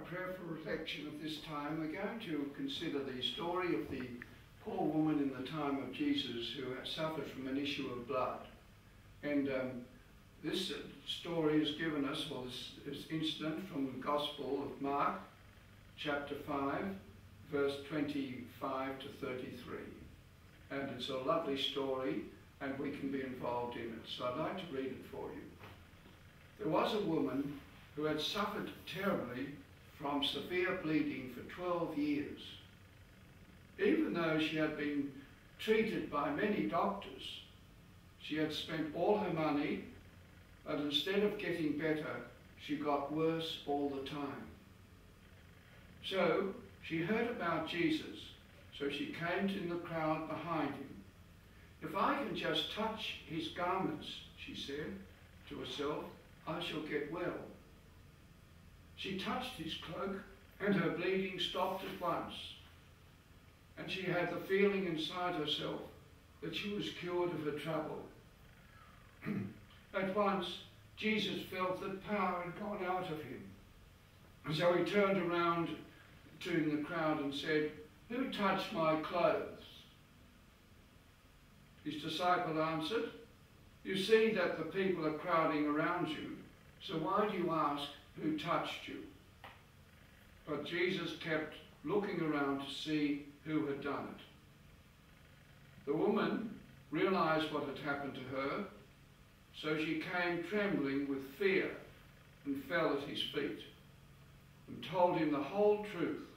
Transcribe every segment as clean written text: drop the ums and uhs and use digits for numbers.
prayerful reflection of this time, we're going to consider the story of the poor woman in the time of Jesus who suffered from an issue of blood. And this story is given us, or this incident, from the Gospel of Mark, chapter 5, verse 25 to 33. And it's a lovely story, and we can be involved in it. So I'd like to read it for you. There was a woman who had suffered terribly from severe bleeding for 12 years. Even though she had been treated by many doctors, she had spent all her money, but instead of getting better, she got worse all the time. So she heard about Jesus, so she came in the crowd behind him. "If I can just touch his garments," she said to herself, "I shall get well." She touched his cloak, and her bleeding stopped at once, and she had the feeling inside herself that she was cured of her trouble. At once, Jesus felt that power had gone out of him. So he turned around to the crowd and said, "Who touched my clothes?" His disciple answered, "You see that the people are crowding around you, so why do you ask who touched you?" But Jesus kept looking around to see who had done it. The woman realized what had happened to her, so she came trembling with fear and fell at his feet and told him the whole truth.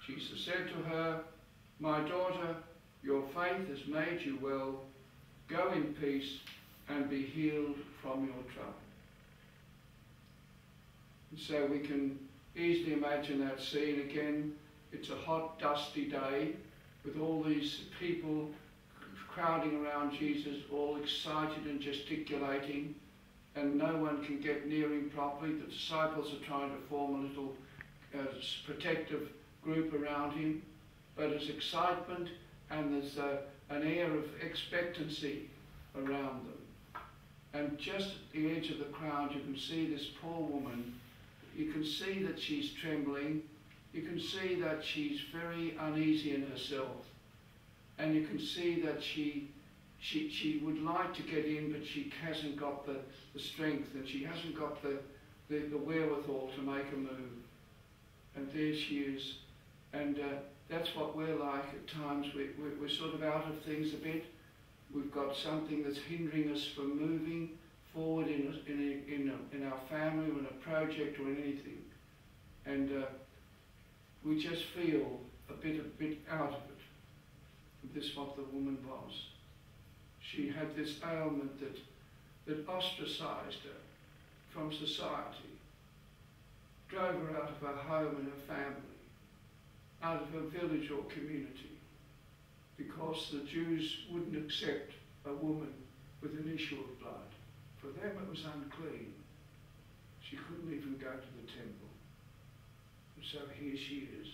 Jesus said to her, "My daughter, your faith has made you well. Go in peace and be healed from your trouble." And so we can easily imagine that scene again. It's a hot, dusty day with all these people crowding around Jesus, all excited and gesticulating, and no one can get near him properly. The disciples are trying to form a little protective group around him, but there's excitement and there's an air of expectancy around them. And just at the edge of the crowd, you can see this poor woman. You can see that she's trembling. You can see that she's very uneasy in herself. And you can see that she would like to get in, but she hasn't got the strength, and she hasn't got the wherewithal to make a move. And there she is. And that's what we're like at times. We're sort of out of things a bit. We've got something that's hindering us from moving forward in our family or in a project or in anything. And we just feel a bit out of it. This is what the woman was. She had this ailment that ostracized her from society, drove her out of her home and her family, out of her village or community, because the Jews wouldn't accept a woman with an issue of blood. For them it was unclean. She couldn't even go to the temple. And so here she is,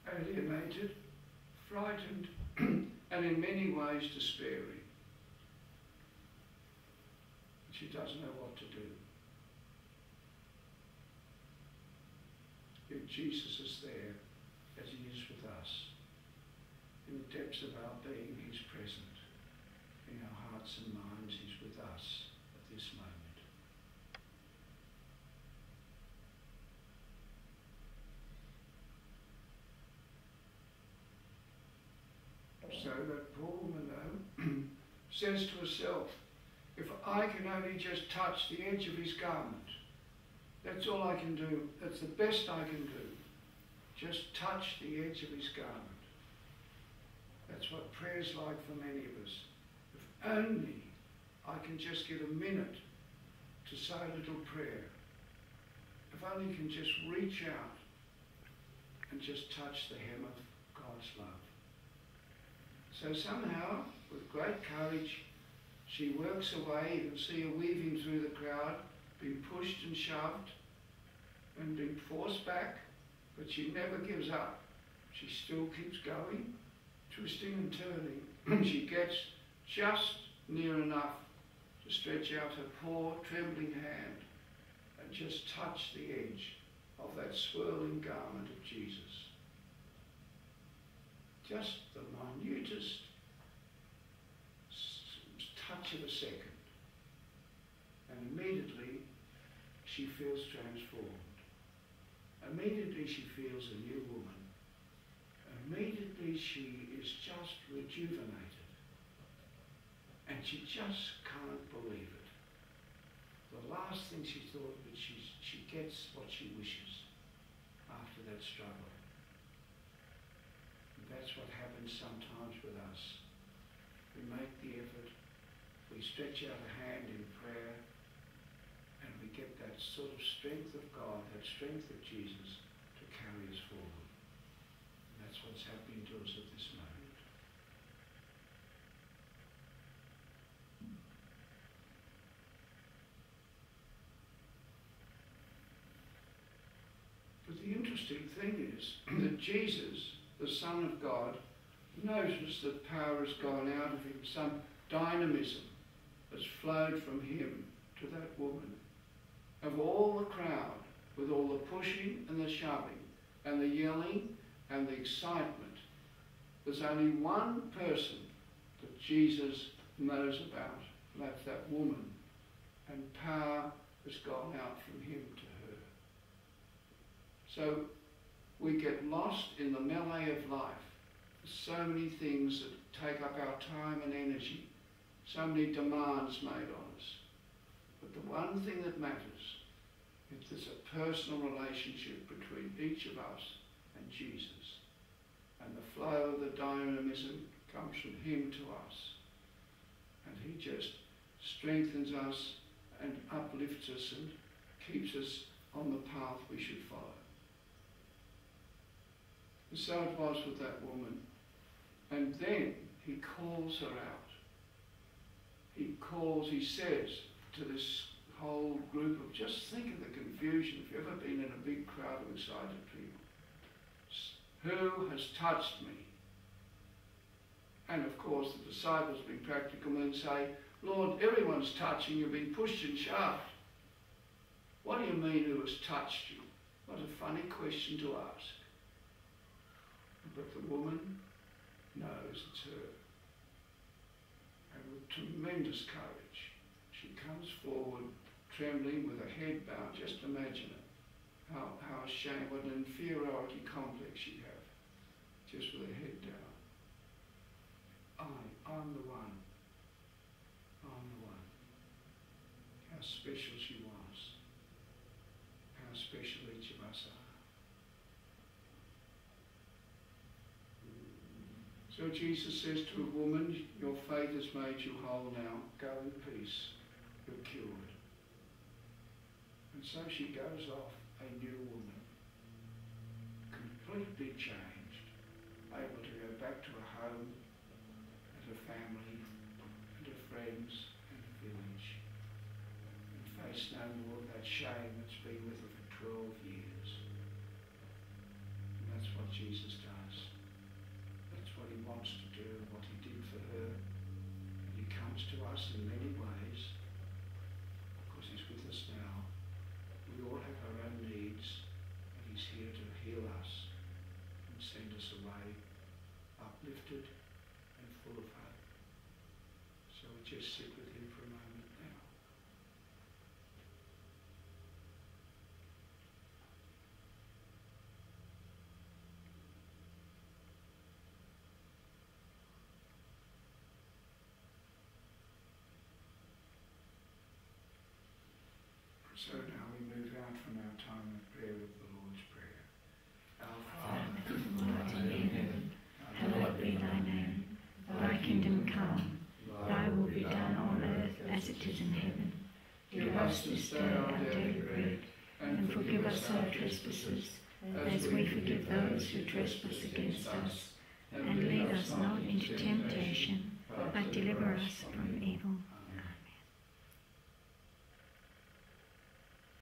alienated, frightened, and in many ways despairing. She doesn't know what to do. Yet Jesus is there as he is with us. In the depths of our being, he's present. In our hearts and minds, he's with us at this moment. So that poor woman, though, says to herself, "If I can only just touch the edge of his garment, that's all I can do. That's the best I can do. Just touch the edge of his garment." That's what prayer's like for many of us. If only I can just get a minute to say a little prayer. If only you can just reach out and just touch the hem of God's love. So somehow, with great courage, she works away. You can see her weaving through the crowd, being pushed and shoved and being forced back, but she never gives up. She still keeps going, twisting and turning, and she gets just near enough to stretch out her poor, trembling hand and just touch the edge of that swirling garment of Jesus. Just the minutest touch of a second. And immediately she feels transformed. Immediately she feels a new woman. Immediately she is just rejuvenated. And she just can't believe it. The last thing she thought, but she gets what she wishes after that struggle. And that's what happens sometimes with us. We make the effort, we stretch out a hand in prayer, and we get that sort of strength of God, that strength of Jesus to carry us forward. And that's what's happening to us at this moment. But the interesting thing is that Jesus, the Son of God, notice that power has gone out of him, some dynamism has flowed from him to that woman. Of all the crowd, with all the pushing and the shoving and the yelling and the excitement, there's only one person that Jesus knows about, and that's that woman. And power has gone out from him to her. So we get lost in the melee of life. So many things that take up our time and energy, so many demands made on us. But the one thing that matters is there's a personal relationship between each of us and Jesus. And the flow of the dynamism comes from him to us. And he just strengthens us and uplifts us and keeps us on the path we should follow. And so it was with that woman. And then he calls her out. He says to this whole group of, just think of the confusion, if you've ever been in a big crowd of excited people. Who has touched me? And of course the disciples, being practical men, say, Lord, everyone's touching you, being pushed and shoved. What do you mean, who has touched you? What a funny question to ask. But the woman knows it's her. And with tremendous courage, she comes forward, trembling with her head bowed. Just imagine it. How ashamed, what an inferiority complex she'd have, just with her head down. I'm the one. I'm the one. How special she was. How special each of us are. So Jesus says to a woman, your faith has made you whole now. Go in peace. You're cured. And so she goes off a new woman. Completely changed. Able to go back to her home, and her family, and her friends, and her village. And face no more of that shame that's been with her for 12 years. And that's what Jesus does. That's what he wants to do, what he did for her. And he comes to us in many ways, because he's with us now. We all have our own needs, and he's here to heal us and send us away uplifted and full of hope. So we just sit with him for a moment now. So now we move out from our time of prayer with the Lord's Prayer. Our Father, who art in heaven, hallowed be thy name. Thy kingdom come, thy will be done on earth as it is in heaven. Give us this day our daily bread, and forgive us our trespasses, as we forgive those who trespass against us. And lead us not into temptation, but deliver us from evil.